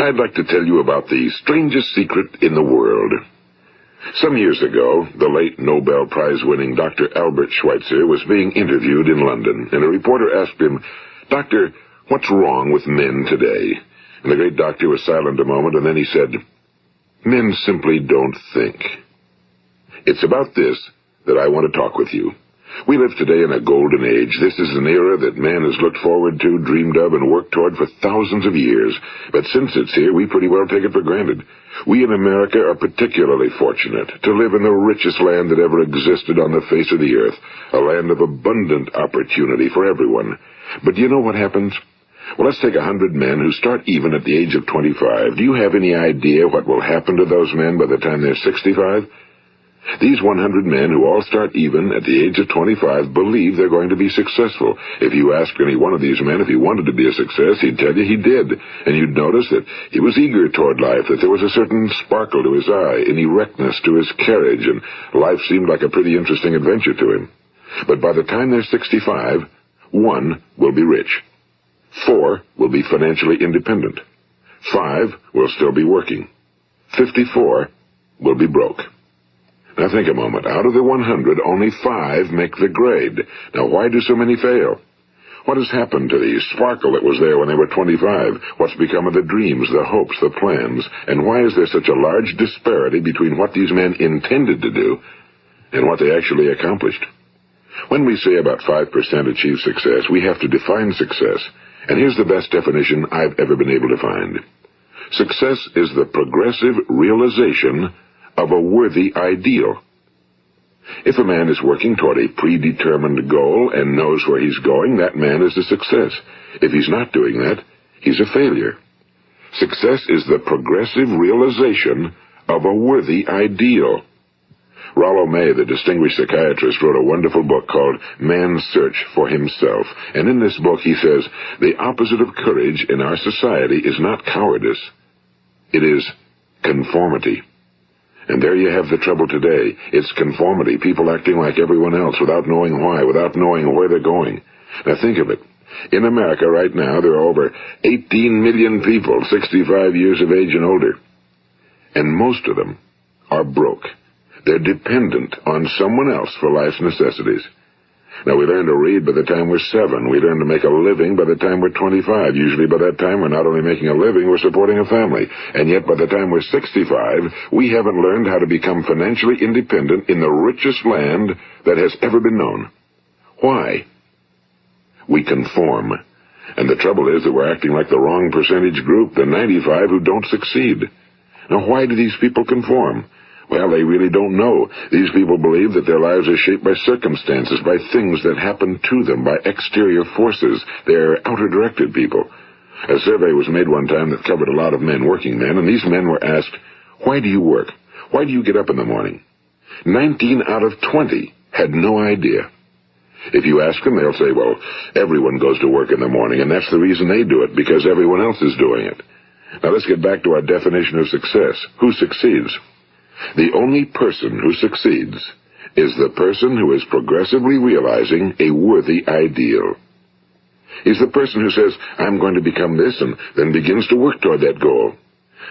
I'd like to tell you about the strangest secret in the world. Some years ago, the late Nobel Prize-winning Dr. Albert Schweitzer was being interviewed in London, and a reporter asked him, "Doctor, what's wrong with men today?" And the great doctor was silent a moment, and then he said, "Men simply don't think." It's about this that I want to talk with you. We live today in a golden age. This is an era that man has looked forward to, dreamed of, and worked toward for thousands of years. But since it's here, we pretty well take it for granted. We in America are particularly fortunate to live in the richest land that ever existed on the face of the earth, a land of abundant opportunity for everyone. But do you know what happens? Well, let's take 100 men who start even at the age of 25. Do you have any idea what will happen to those men by the time they're 65? These 100 men who all start even at the age of 25 believe they're going to be successful. If you asked any one of these men if he wanted to be a success, he'd tell you he did. And you'd notice that he was eager toward life, that there was a certain sparkle to his eye, an erectness to his carriage, and life seemed like a pretty interesting adventure to him. But by the time they're 65, 1 will be rich. 4 will be financially independent. 5 will still be working. 54 will be broke. Now think a moment. Out of the 100, only 5 make the grade. Now why do so many fail? What has happened to the sparkle that was there when they were 25? What's become of the dreams, the hopes, the plans? And why is there such a large disparity between what these men intended to do and what they actually accomplished? When we say about 5% achieve success, we have to define success. And here's the best definition I've ever been able to find. Success is the progressive realization of a worthy ideal. If a man is working toward a predetermined goal and knows where he's going, that man is a success. If he's not doing that, he's a failure. Success is the progressive realization of a worthy ideal. Rollo May, the distinguished psychiatrist, wrote a wonderful book called Man's Search for Himself. And in this book he says, the opposite of courage in our society is not cowardice. It is conformity. And there you have the trouble today. It's conformity, people acting like everyone else without knowing why, without knowing where they're going. Now think of it. In America right now, there are over 18 million people 65 years of age and older. And most of them are broke. They're dependent on someone else for life's necessities. Now, we learn to read by the time we're 7. We learn to make a living by the time we're 25. Usually by that time, we're not only making a living, we're supporting a family. And yet by the time we're 65, we haven't learned how to become financially independent in the richest land that has ever been known. Why? We conform. And the trouble is that we're acting like the wrong percentage group, the 95 who don't succeed. Now, why do these people conform? Well, they really don't know. These people believe that their lives are shaped by circumstances, by things that happen to them, by exterior forces. They're outer-directed people. A survey was made one time that covered a lot of men, working men, and these men were asked, "Why do you work? Why do you get up in the morning?" 19 out of 20 had no idea. If you ask them, they'll say, well, everyone goes to work in the morning, and that's the reason they do it, because everyone else is doing it. Now let's get back to our definition of success. Who succeeds? The only person who succeeds is the person who is progressively realizing a worthy ideal. He's the person who says, I'm going to become this, and then begins to work toward that goal.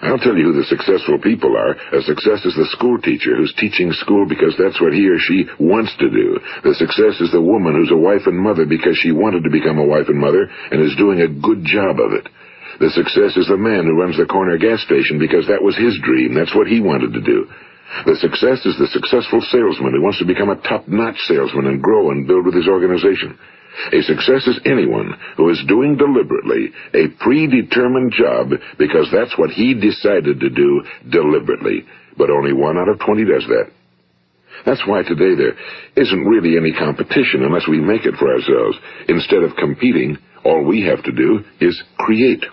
I'll tell you who the successful people are. A success is the school teacher who's teaching school because that's what he or she wants to do. The success is the woman who's a wife and mother because she wanted to become a wife and mother and is doing a good job of it. The success is the man who runs the corner gas station because that was his dream. That's what he wanted to do. The success is the successful salesman who wants to become a top-notch salesman and grow and build with his organization. A success is anyone who is doing deliberately a predetermined job because that's what he decided to do deliberately. But only 1 out of 20 does that. That's why today there isn't really any competition unless we make it for ourselves. Instead of competing, all we have to do is create.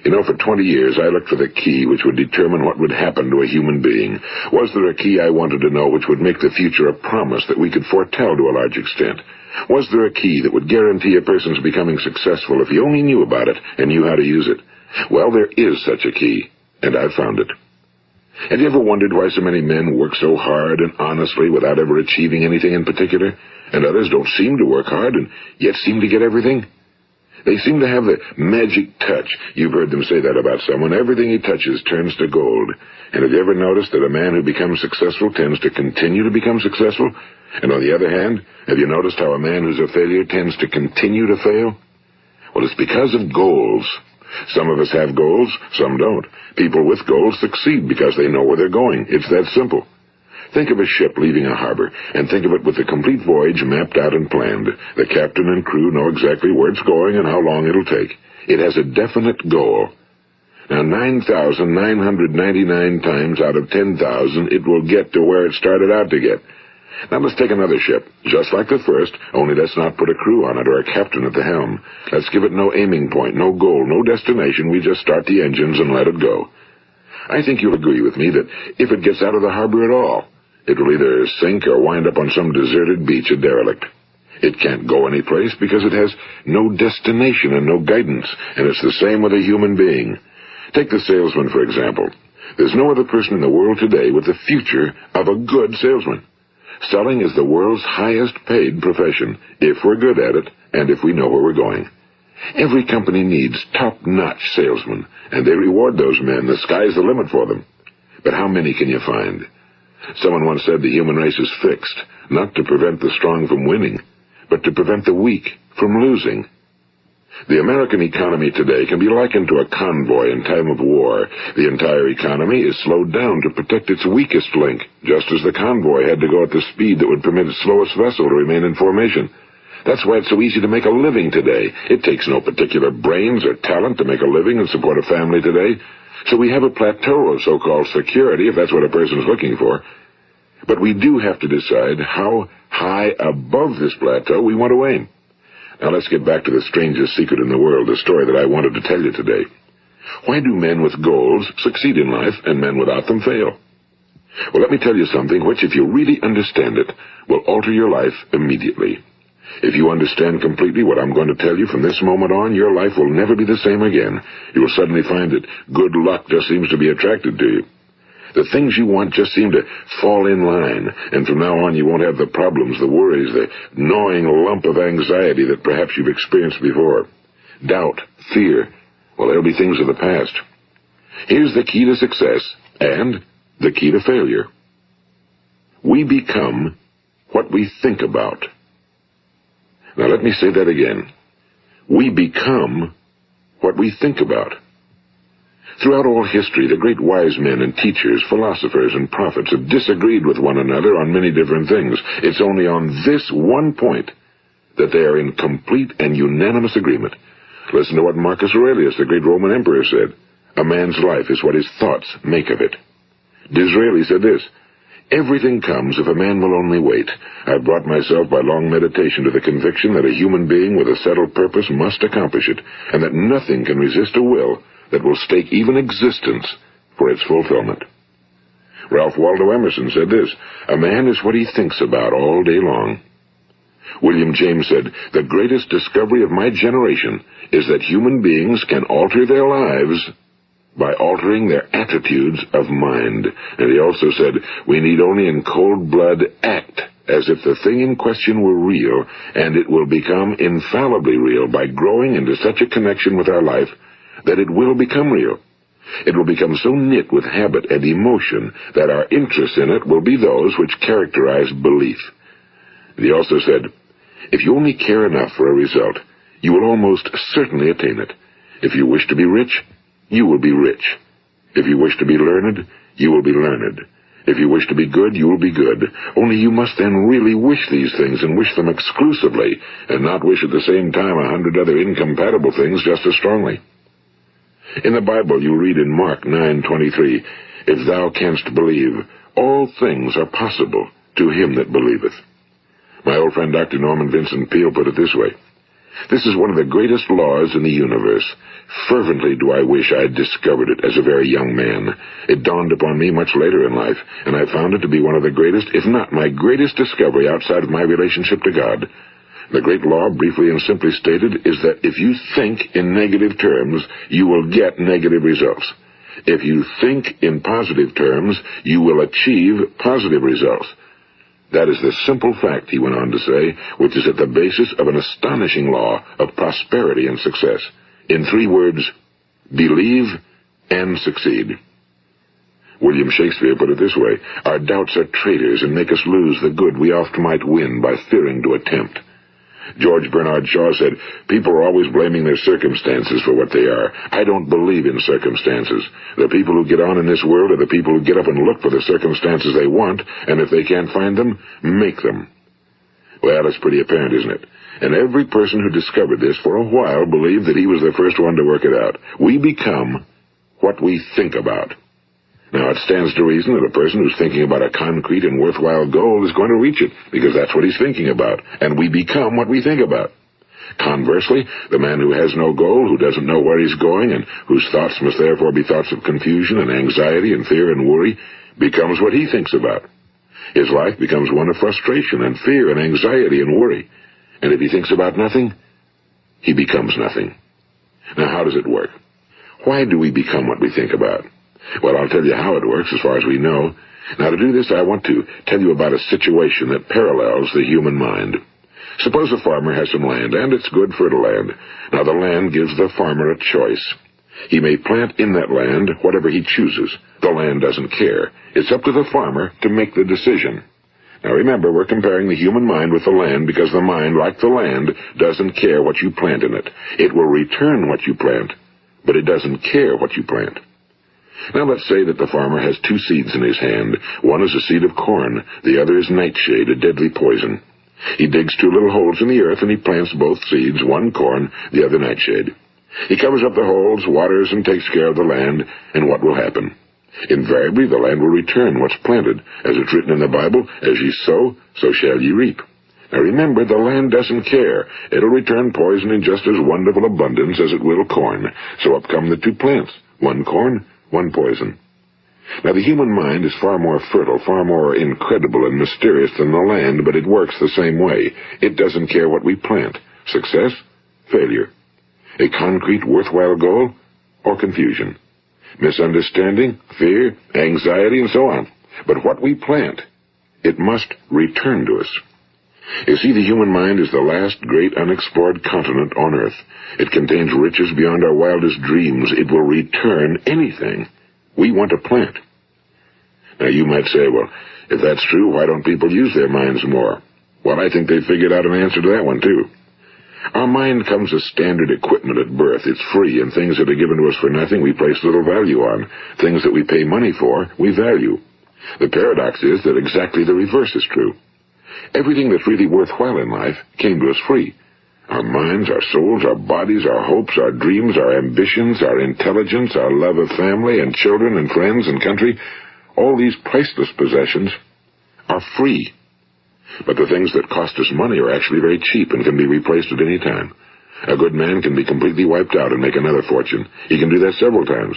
You know, for 20 years, I looked for the key which would determine what would happen to a human being. Was there a key I wanted to know which would make the future a promise that we could foretell to a large extent? Was there a key that would guarantee a person's becoming successful if he only knew about it and knew how to use it? Well, there is such a key, and I've found it. Have you ever wondered why so many men work so hard and honestly without ever achieving anything in particular, and others don't seem to work hard and yet seem to get everything? They seem to have the magic touch. You've heard them say that about someone. Everything he touches turns to gold. And have you ever noticed that a man who becomes successful tends to continue to become successful? And on the other hand, have you noticed how a man who's a failure tends to continue to fail? Well, it's because of goals. Some of us have goals, some don't. People with goals succeed because they know where they're going. It's that simple. Think of a ship leaving a harbor, and think of it with the complete voyage mapped out and planned. The captain and crew know exactly where it's going and how long it'll take. It has a definite goal. Now, 9,999 times out of 10,000, it will get to where it started out to get. Now, let's take another ship, just like the first, only let's not put a crew on it or a captain at the helm. Let's give it no aiming point, no goal, no destination. We just start the engines and let it go. I think you'll agree with me that if it gets out of the harbor at all, it will either sink or wind up on some deserted beach, a derelict. It can't go anyplace because it has no destination and no guidance, and it's the same with a human being. Take the salesman, for example. There's no other person in the world today with the future of a good salesman. Selling is the world's highest paid profession, if we're good at it and if we know where we're going. Every company needs top-notch salesmen, and they reward those men. The sky's the limit for them. But how many can you find? Someone once said the human race is fixed, not to prevent the strong from winning, but to prevent the weak from losing. The American economy today can be likened to a convoy in time of war. The entire economy is slowed down to protect its weakest link, just as the convoy had to go at the speed that would permit its slowest vessel to remain in formation. That's why it's so easy to make a living today. It takes no particular brains or talent to make a living and support a family today. So we have a plateau of so-called security, if that's what a person's looking for. But we do have to decide how high above this plateau we want to aim. Now let's get back to the strangest secret in the world, the story that I wanted to tell you today. Why do men with goals succeed in life and men without them fail? Well, let me tell you something which, if you really understand it, will alter your life immediately. If you understand completely what I'm going to tell you from this moment on, your life will never be the same again. You will suddenly find that good luck just seems to be attracted to you. The things you want just seem to fall in line, and from now on you won't have the problems, the worries, the gnawing lump of anxiety that perhaps you've experienced before. Doubt, fear, well, they'll be things of the past. Here's the key to success and the key to failure. We become what we think about. Now let me say that again. We become what we think about. Throughout all history, the great wise men and teachers, philosophers and prophets have disagreed with one another on many different things. It's only on this one point that they are in complete and unanimous agreement. Listen to what Marcus Aurelius, the great Roman emperor, said. A man's life is what his thoughts make of it. Disraeli said this. Everything comes if a man will only wait. I've brought myself by long meditation to the conviction that a human being with a settled purpose must accomplish it, and that nothing can resist a will that will stake even existence for its fulfillment. Ralph Waldo Emerson said this, a man is what he thinks about all day long. William James said, the greatest discovery of my generation is that human beings can alter their lives by altering their attitudes of mind. And he also said, we need only in cold blood act as if the thing in question were real, and it will become infallibly real by growing into such a connection with our life that it will become real. It will become so knit with habit and emotion that our interest in it will be those which characterize belief. And he also said, if you only care enough for a result, you will almost certainly attain it. If you wish to be rich, you will be rich. If you wish to be learned, you will be learned. If you wish to be good, you will be good. Only you must then really wish these things and wish them exclusively, and not wish at the same time 100 other incompatible things just as strongly. In the Bible you read in Mark 9:23, if thou canst believe, all things are possible to him that believeth. My old friend Dr. Norman Vincent Peale put it this way, this is one of the greatest laws in the universe. Fervently do I wish I had discovered it as a very young man. It dawned upon me much later in life, and I found it to be one of the greatest, if not my greatest discovery outside of my relationship to God. The great law, briefly and simply stated, is that if you think in negative terms, you will get negative results. If you think in positive terms, you will achieve positive results. That is the simple fact, he went on to say, which is at the basis of an astonishing law of prosperity and success. In 3 words, believe and succeed. William Shakespeare put it this way: our doubts are traitors and make us lose the good we oft might win by fearing to attempt. George Bernard Shaw said, people are always blaming their circumstances for what they are. I don't believe in circumstances. The people who get on in this world are the people who get up and look for the circumstances they want, and if they can't find them, make them. Well, it's pretty apparent, isn't it? And every person who discovered this for a while believed that he was the first one to work it out. We become what we think about. Now, it stands to reason that a person who's thinking about a concrete and worthwhile goal is going to reach it, because that's what he's thinking about, and we become what we think about. Conversely, the man who has no goal, who doesn't know where he's going, and whose thoughts must therefore be thoughts of confusion and anxiety and fear and worry, becomes what he thinks about. His life becomes one of frustration and fear and anxiety and worry. And if he thinks about nothing, he becomes nothing. Now, how does it work? Why do we become what we think about? Well, I'll tell you how it works as far as we know. Now, to do this, I want to tell you about a situation that parallels the human mind. Suppose a farmer has some land, and it's good, fertile land. Now, the land gives the farmer a choice. He may plant in that land whatever he chooses. The land doesn't care. It's up to the farmer to make the decision. Now, remember, we're comparing the human mind with the land because the mind, like the land, doesn't care what you plant in it. It will return what you plant, but it doesn't care what you plant. Now, let's say that the farmer has 2 seeds in his hand. One is a seed of corn. The other is nightshade, a deadly poison. He digs 2 little holes in the earth, and he plants both seeds, one corn, the other nightshade. He covers up the holes, waters, and takes care of the land, and what will happen? Invariably, the land will return what's planted. As it's written in the Bible, as ye sow, so shall ye reap. Now remember, the land doesn't care. It'll return poison in just as wonderful abundance as it will corn. So up come the 2 plants, one corn, one poison. Now, the human mind is far more fertile, far more incredible and mysterious than the land, but it works the same way. It doesn't care what we plant. Success, failure. A concrete, worthwhile goal, or confusion. Misunderstanding, fear, anxiety, and so on. But what we plant, it must return to us. You see, the human mind is the last great unexplored continent on Earth. It contains riches beyond our wildest dreams. It will return anything we want to plant. Now, you might say, well, if that's true, why don't people use their minds more? Well, I think they figured out an answer to that one, too. Our mind comes as standard equipment at birth. It's free, and things that are given to us for nothing we place little value on. Things that we pay money for, we value. The paradox is that exactly the reverse is true. Everything that's really worthwhile in life came to us free. Our minds, our souls, our bodies, our hopes, our dreams, our ambitions, our intelligence, our love of family and children and friends and country, all these priceless possessions are free. But the things that cost us money are actually very cheap and can be replaced at any time. A good man can be completely wiped out and make another fortune. He can do that several times.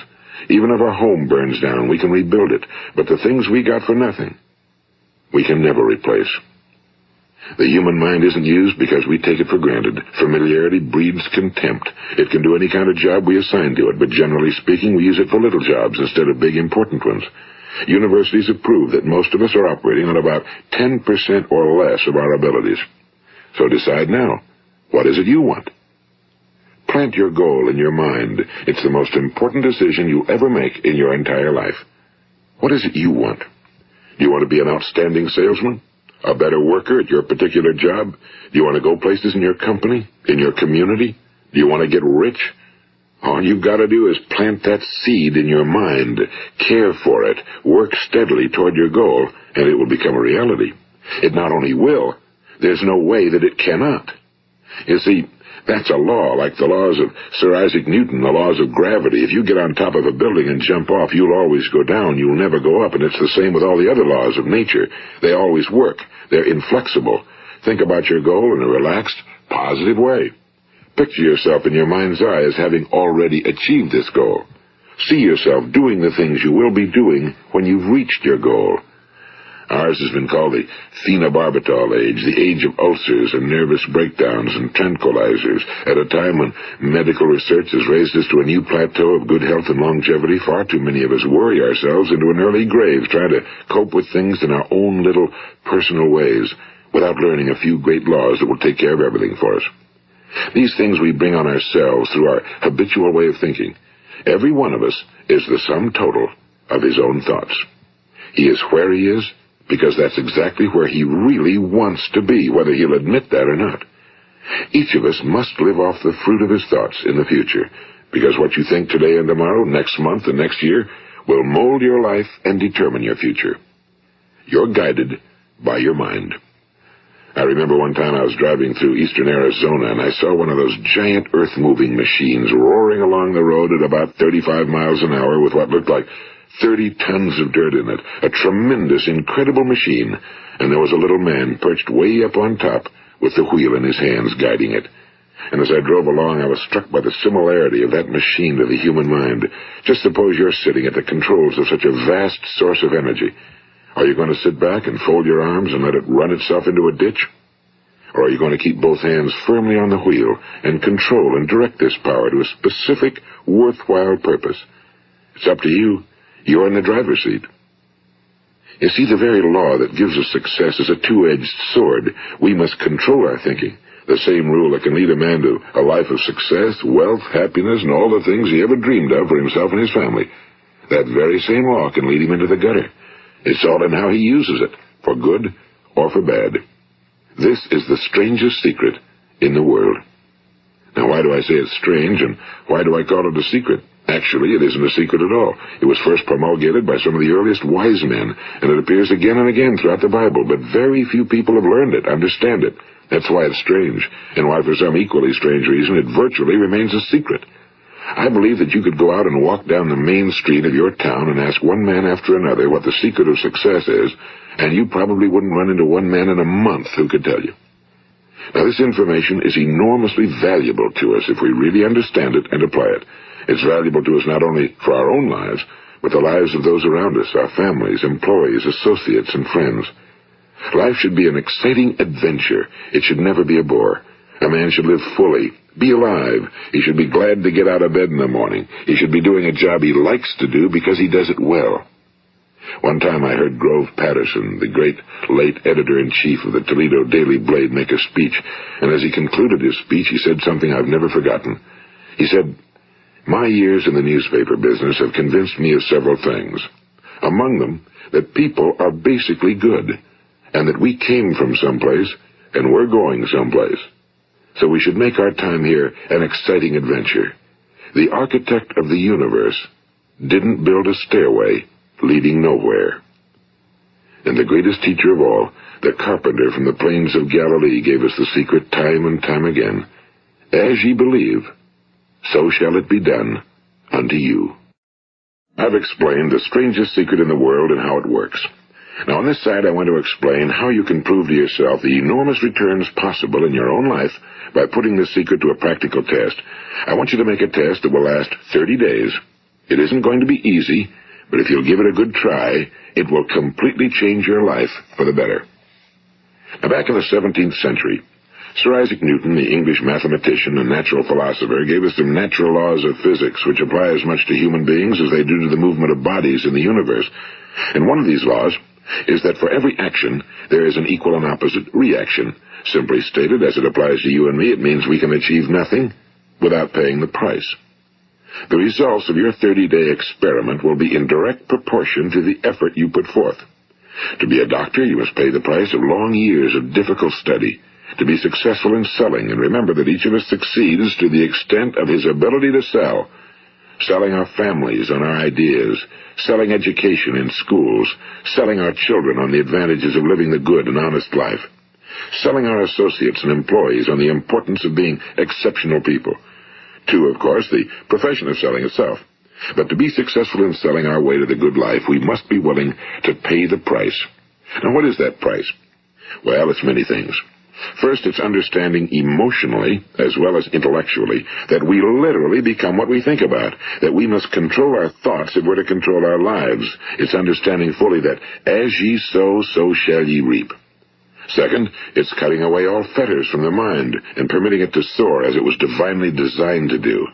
Even if our home burns down, we can rebuild it. But the things we got for nothing, we can never replace. The human mind isn't used because we take it for granted. Familiarity breeds contempt. It can do any kind of job we assign to it, but generally speaking, we use it for little jobs instead of big, important ones. Universities have proved that most of us are operating on about 10% or less of our abilities. So decide now, what is it you want? Plant your goal in your mind. It's the most important decision you'll ever make in your entire life. What is it you want? Do you want to be an outstanding salesman? A better worker at your particular job? Do you want to go places in your company? In your community? Do you want to get rich? All you've got to do is plant that seed in your mind, care for it, work steadily toward your goal, and it will become a reality. It not only will, there's no way that it cannot. You see, that's a law, like the laws of Sir Isaac Newton, the laws of gravity. If you get on top of a building and jump off, you'll always go down. You'll never go up, and it's the same with all the other laws of nature. They always work. They're inflexible. Think about your goal in a relaxed, positive way. Picture yourself in your mind's eye as having already achieved this goal. See yourself doing the things you will be doing when you've reached your goal. Ours has been called the phenobarbital age, the age of ulcers and nervous breakdowns and tranquilizers, at a time when medical research has raised us to a new plateau of good health and longevity. Far too many of us worry ourselves into an early grave, trying to cope with things in our own little personal ways, without learning a few great laws that will take care of everything for us. These things we bring on ourselves through our habitual way of thinking. Every one of us is the sum total of his own thoughts. He is where he is because that's exactly where he really wants to be, whether he'll admit that or not. Each of us must live off the fruit of his thoughts in the future, because what you think today and tomorrow, next month and next year, will mold your life and determine your future. You're guided by your mind. I remember one time I was driving through eastern Arizona, and I saw one of those giant earth-moving machines roaring along the road at about 35 miles an hour with what looked like 30 tons of dirt in it, a tremendous, incredible machine, and there was a little man perched way up on top with the wheel in his hands guiding it. And as I drove along, I was struck by the similarity of that machine to the human mind. Just suppose you're sitting at the controls of such a vast source of energy. Are you going to sit back and fold your arms and let it run itself into a ditch? Or are you going to keep both hands firmly on the wheel and control and direct this power to a specific, worthwhile purpose? It's up to you. You're in the driver's seat. You see, the very law that gives us success is a two-edged sword. We must control our thinking. The same rule that can lead a man to a life of success, wealth, happiness, and all the things he ever dreamed of for himself and his family. That very same law can lead him into the gutter. It's all in how he uses it, for good or for bad. This is the strangest secret in the world. Now, why do I say it's strange, and why do I call it a secret? Actually, it isn't a secret at all. It was first promulgated by some of the earliest wise men, and it appears again and again throughout the Bible, but very few people have learned it, understand it. That's why it's strange, and why for some equally strange reason it virtually remains a secret. I believe that you could go out and walk down the main street of your town and ask one man after another what the secret of success is, and you probably wouldn't run into one man in a month who could tell you. Now, this information is enormously valuable to us if we really understand it and apply it. It's valuable to us not only for our own lives, but the lives of those around us, our families, employees, associates, and friends. Life should be an exciting adventure. It should never be a bore. A man should live fully, be alive. He should be glad to get out of bed in the morning. He should be doing a job he likes to do because he does it well. One time I heard Grove Patterson, the great late editor-in-chief of the Toledo Daily Blade, make a speech, and as he concluded his speech, he said something I've never forgotten. He said, "My years in the newspaper business have convinced me of several things. Among them, that people are basically good, and that we came from someplace, and we're going someplace. So we should make our time here an exciting adventure. The architect of the universe didn't build a stairway leading nowhere." And the greatest teacher of all, the carpenter from the plains of Galilee, gave us the secret time and time again. As ye believe, so shall it be done unto you. I've explained the strangest secret in the world and how it works. Now, on this side, I want to explain how you can prove to yourself the enormous returns possible in your own life by putting this secret to a practical test. I want you to make a test that will last 30 days. It isn't going to be easy, but if you'll give it a good try, it will completely change your life for the better. Now, back in the 17th century, Sir Isaac Newton, the English mathematician and natural philosopher, gave us some natural laws of physics which apply as much to human beings as they do to the movement of bodies in the universe. And one of these laws is that for every action, there is an equal and opposite reaction. Simply stated, as it applies to you and me, it means we can achieve nothing without paying the price. The results of your 30-day experiment will be in direct proportion to the effort you put forth. To be a doctor, you must pay the price of long years of difficult study. To be successful in selling, and remember that each of us succeeds to the extent of his ability to sell. Selling our families on our ideas, selling education in schools, selling our children on the advantages of living the good and honest life, selling our associates and employees on the importance of being exceptional people. To, of course, the profession of selling itself. But to be successful in selling our way to the good life, we must be willing to pay the price. Now, what is that price? Well, it's many things. First, it's understanding emotionally, as well as intellectually, that we literally become what we think about, that we must control our thoughts if we're to control our lives. It's understanding fully that as ye sow, so shall ye reap. Second, it's cutting away all fetters from the mind and permitting it to soar as it was divinely designed to do.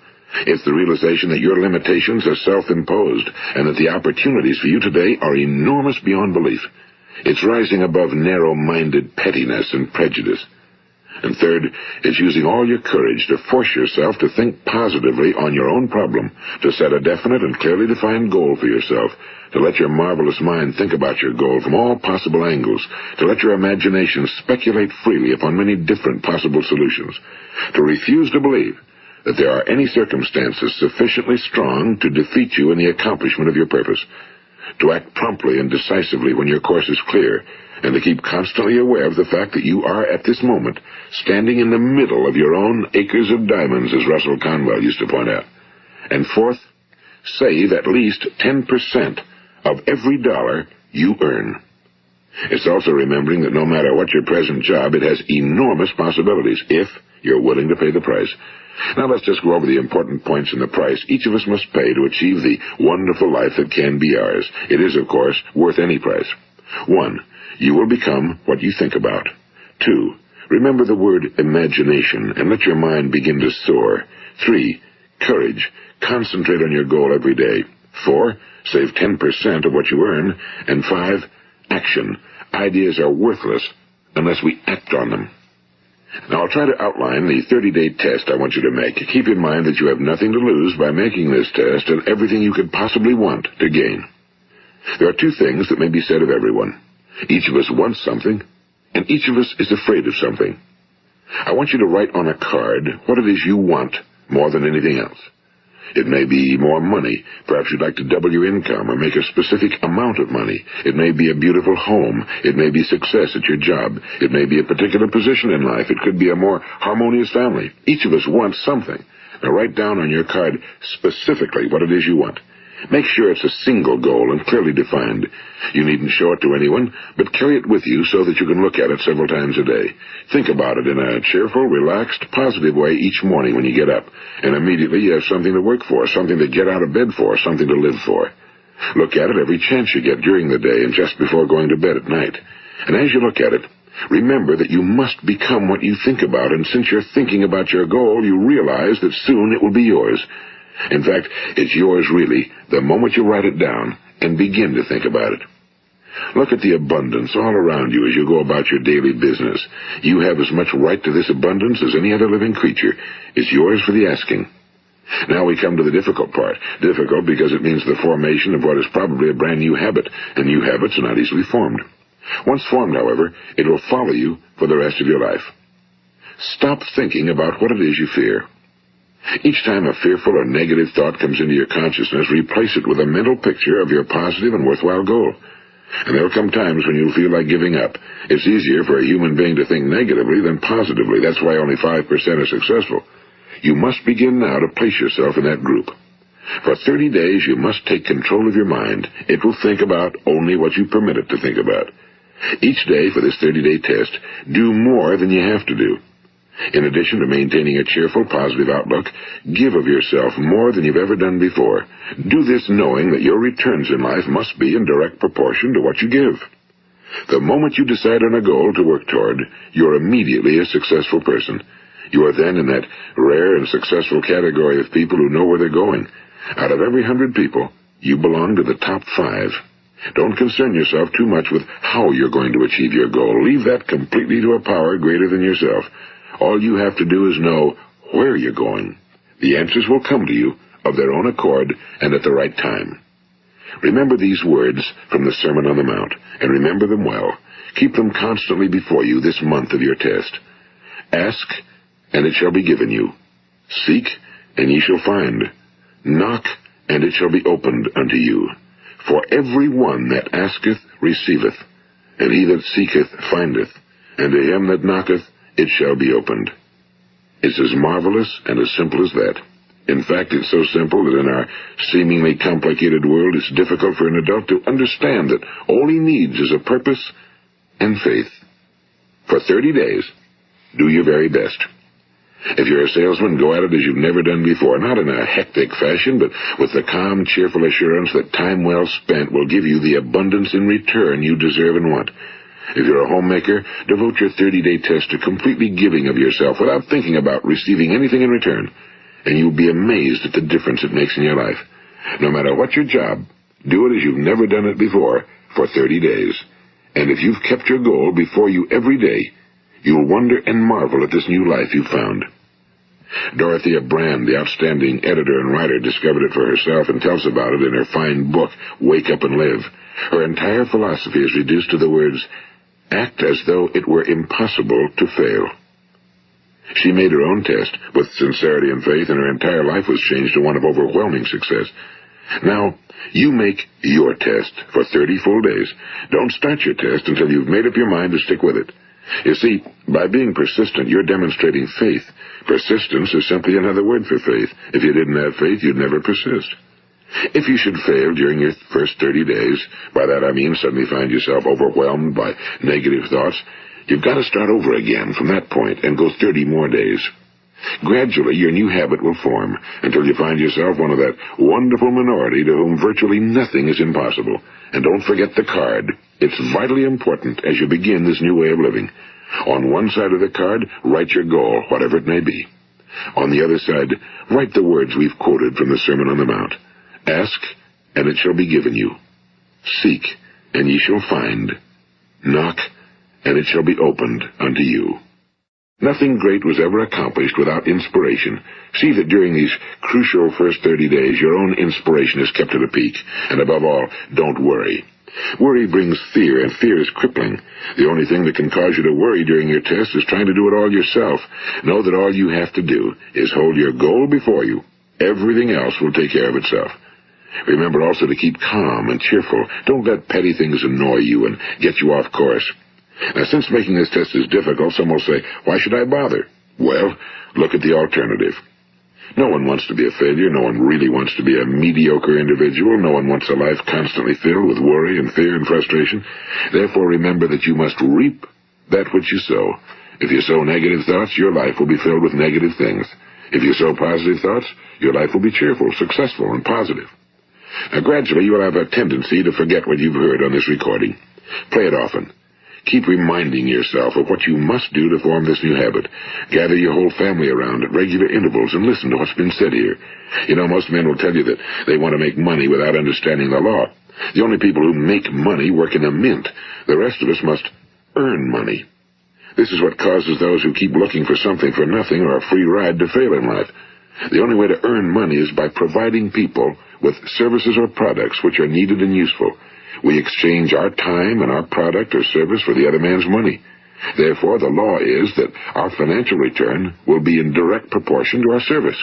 It's the realization that your limitations are self-imposed and that the opportunities for you today are enormous beyond belief. It's rising above narrow-minded pettiness and prejudice. And third, it's using all your courage to force yourself to think positively on your own problem, to set a definite and clearly defined goal for yourself, to let your marvelous mind think about your goal from all possible angles, to let your imagination speculate freely upon many different possible solutions, to refuse to believe that there are any circumstances sufficiently strong to defeat you in the accomplishment of your purpose, to act promptly and decisively when your course is clear, and to keep constantly aware of the fact that you are, at this moment, standing in the middle of your own acres of diamonds, as Russell Conwell used to point out. And fourth, save at least 10% of every dollar you earn. It's also remembering that no matter what your present job, it has enormous possibilities if you're willing to pay the price. Now let's just go over the important points in the price each of us must pay to achieve the wonderful life that can be ours. It is, of course, worth any price. 1. You will become what you think about. 2. Remember the word imagination and let your mind begin to soar. 3. Courage. Concentrate on your goal every day. 4. Save 10% of what you earn. And 5. Action. Ideas are worthless unless we act on them. Now, I'll try to outline the 30-day test I want you to make. Keep in mind that you have nothing to lose by making this test and everything you could possibly want to gain. There are 2 things that may be said of everyone. Each of us wants something, and each of us is afraid of something. I want you to write on a card what it is you want more than anything else. It may be more money. Perhaps you'd like to double your income or make a specific amount of money. It may be a beautiful home. It may be success at your job. It may be a particular position in life. It could be a more harmonious family. Each of us wants something. Now write down on your card specifically what it is you want. Make sure it's a single goal and clearly defined. You needn't show it to anyone, but carry it with you so that you can look at it several times a day. Think about it in a cheerful, relaxed, positive way each morning when you get up, and immediately you have something to work for, something to get out of bed for, something to live for. Look at it every chance you get during the day and just before going to bed at night. And as you look at it, remember that you must become what you think about, and since you're thinking about your goal, you realize that soon it will be yours. In fact, it's yours really the moment you write it down and begin to think about it. Look at the abundance all around you as you go about your daily business. You have as much right to this abundance as any other living creature. It's yours for the asking. Now we come to the difficult part. Difficult because it means the formation of what is probably a brand new habit, and new habits are not easily formed. Once formed, however, it will follow you for the rest of your life. Stop thinking about what it is you fear. Each time a fearful or negative thought comes into your consciousness, replace it with a mental picture of your positive and worthwhile goal. And there will come times when you'll feel like giving up. It's easier for a human being to think negatively than positively. That's why only 5% are successful. You must begin now to place yourself in that group. For 30 days, you must take control of your mind. It will think about only what you permit it to think about. Each day for this 30-day test, do more than you have to do. In addition to maintaining a cheerful, positive outlook, give of yourself more than you've ever done before. Do this knowing that your returns in life must be in direct proportion to what you give. The moment you decide on a goal to work toward, you're immediately a successful person. You are then in that rare and successful category of people who know where they're going. Out of every 100 people, you belong to the top 5. Don't concern yourself too much with how you're going to achieve your goal. Leave that completely to a power greater than yourself. All you have to do is know where you're going. The answers will come to you of their own accord and at the right time. Remember these words from the Sermon on the Mount, and remember them well. Keep them constantly before you this month of your test. Ask, and it shall be given you. Seek, and ye shall find. Knock, and it shall be opened unto you. For every one that asketh receiveth, and he that seeketh findeth, and to him that knocketh it shall be opened. It's as marvelous and as simple as that. In fact, it's so simple that in our seemingly complicated world, it's difficult for an adult to understand that all he needs is a purpose and faith. For 30 days, Do your very best. If you're a salesman, go at it as you've never done before, not in a hectic fashion, but with the calm, cheerful assurance that time well spent will give you the abundance in return you deserve and want. If you're a homemaker, devote your 30-day test to completely giving of yourself without thinking about receiving anything in return, and you'll be amazed at the difference it makes in your life. No matter what your job, do it as you've never done it before for 30 days. And if you've kept your goal before you every day, you'll wonder and marvel at this new life you've found. Dorothea Brand, the outstanding editor and writer, discovered it for herself and tells about it in her fine book, Wake Up and Live. Her entire philosophy is reduced to the words, act as though it were impossible to fail. She made her own test with sincerity and faith, and her entire life was changed to one of overwhelming success. Now, you make your test for 30 full days. Don't start your test until you've made up your mind to stick with it. You see, by being persistent, you're demonstrating faith. Persistence is simply another word for faith. If you didn't have faith, you'd never persist. If you should fail during your first 30 days, by that I mean suddenly find yourself overwhelmed by negative thoughts, you've got to start over again from that point and go 30 more days. Gradually, your new habit will form until you find yourself one of that wonderful minority to whom virtually nothing is impossible. And don't forget the card. It's vitally important as you begin this new way of living. On one side of the card, write your goal, whatever it may be. On the other side, write the words we've quoted from the Sermon on the Mount. Ask, and it shall be given you. Seek, and ye shall find. Knock, and it shall be opened unto you. Nothing great was ever accomplished without inspiration. See that during these crucial first 30 days, your own inspiration is kept at a peak. And above all, don't worry. Worry brings fear, and fear is crippling. The only thing that can cause you to worry during your test is trying to do it all yourself. Know that all you have to do is hold your goal before you. Everything else will take care of itself. Remember also to keep calm and cheerful. Don't let petty things annoy you and get you off course. Now, since making this test is difficult, some will say, why should I bother? Well, look at the alternative. No one wants to be a failure. No one really wants to be a mediocre individual. No one wants a life constantly filled with worry and fear and frustration. Therefore, remember that you must reap that which you sow. If you sow negative thoughts, your life will be filled with negative things. If you sow positive thoughts, your life will be cheerful, successful, and positive. Now, gradually, you will have a tendency to forget what you've heard on this recording. Play it often. Keep reminding yourself of what you must do to form this new habit. Gather your whole family around at regular intervals and listen to what's been said here. You know, most men will tell you that they want to make money without understanding the law. The only people who make money work in a mint. The rest of us must earn money. This is what causes those who keep looking for something for nothing or a free ride to fail in life. The only way to earn money is by providing people with services or products which are needed and useful. We exchange our time and our product or service for the other man's money. Therefore, the law is that our financial return will be in direct proportion to our service.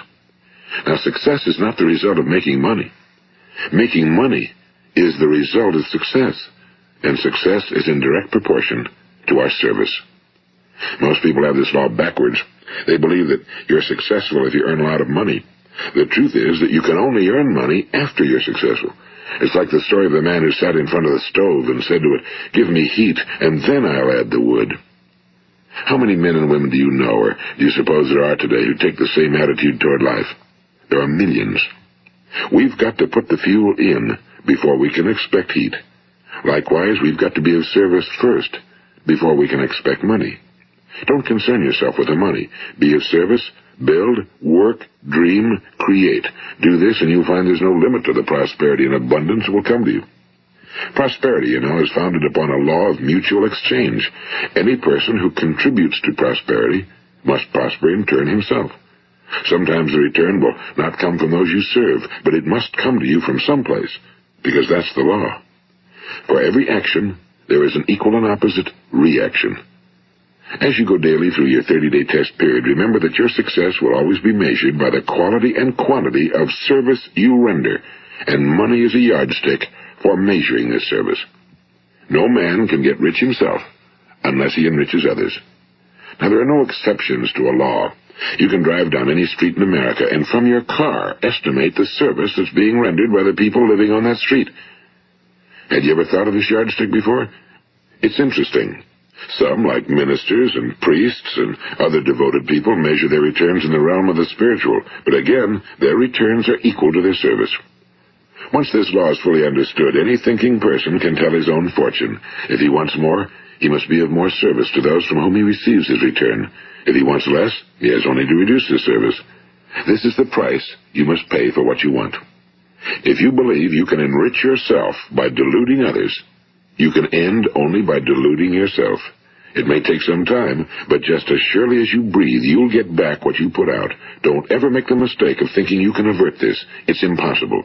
Now, success is not the result of making money. Making money is the result of success, and success is in direct proportion to our service. Most people have this law backwards. They believe that you're successful if you earn a lot of money. The truth is that you can only earn money after you're successful. It's like the story of the man who sat in front of the stove and said to it, "Give me heat, and then I'll add the wood." How many men and women do you know, or do you suppose there are today, who take the same attitude toward life? There are millions. We've got to put the fuel in before we can expect heat. Likewise, we've got to be of service first before we can expect money. Don't concern yourself with the money. Be of service, build, work, dream, create. Do this, and you'll find there's no limit to the prosperity and abundance that will come to you. Prosperity, you know, is founded upon a law of mutual exchange. Any person who contributes to prosperity must prosper in turn himself. Sometimes the return will not come from those you serve, but it must come to you from someplace, because that's the law. For every action, there is an equal and opposite reaction. As you go daily through your 30-day test period, remember that your success will always be measured by the quality and quantity of service you render, and money is a yardstick for measuring this service. No man can get rich himself unless he enriches others. Now, there are no exceptions to a law. You can drive down any street in America and from your car estimate the service that's being rendered by the people living on that street. Had you ever thought of this yardstick before? It's interesting. Some, like ministers and priests and other devoted people, measure their returns in the realm of the spiritual, but again, their returns are equal to their service. Once this law is fully understood, any thinking person can tell his own fortune. If he wants more, he must be of more service to those from whom he receives his return. If he wants less, he has only to reduce his service. This is the price you must pay for what you want. If you believe you can enrich yourself by deluding others, you can end only by deluding yourself. It may take some time, but just as surely as you breathe, you'll get back what you put out. Don't ever make the mistake of thinking you can avert this. It's impossible.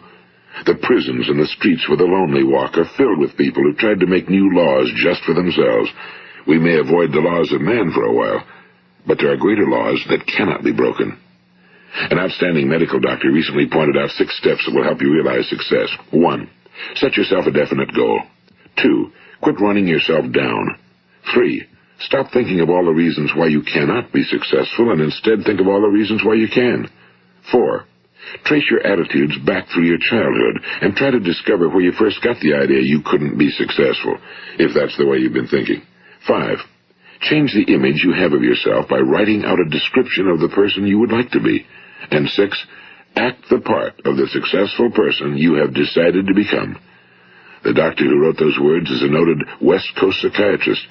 The prisons and the streets where the lonely walk are filled with people who tried to make new laws just for themselves. We may avoid the laws of man for a while, but there are greater laws that cannot be broken. An outstanding medical doctor recently pointed out 6 steps that will help you realize success. 1. Set yourself a definite goal. 2. Quit running yourself down. 3. Stop thinking of all the reasons why you cannot be successful and instead think of all the reasons why you can. 4. Trace your attitudes back through your childhood and try to discover where you first got the idea you couldn't be successful, if that's the way you've been thinking. 5. Change the image you have of yourself by writing out a description of the person you would like to be. And 6. Act the part of the successful person you have decided to become. The doctor who wrote those words is a noted West Coast psychiatrist,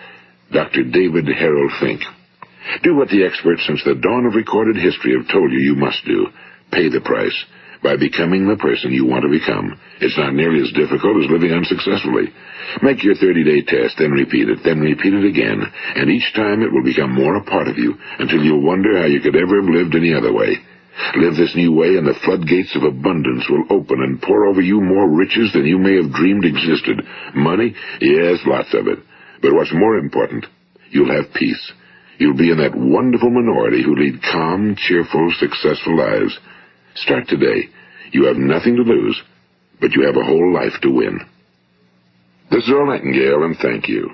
Dr. David Harold Fink. Do what the experts since the dawn of recorded history have told you you must do. Pay the price by becoming the person you want to become. It's not nearly as difficult as living unsuccessfully. Make your 30-day test, then repeat it again, and each time it will become more a part of you until you'll wonder how you could ever have lived any other way. Live this new way and the floodgates of abundance will open and pour over you more riches than you may have dreamed existed. Money? Yes, lots of it. But what's more important, you'll have peace. You'll be in that wonderful minority who lead calm, cheerful, successful lives. Start today. You have nothing to lose, but you have a whole life to win. This is Earl Nightingale, and thank you.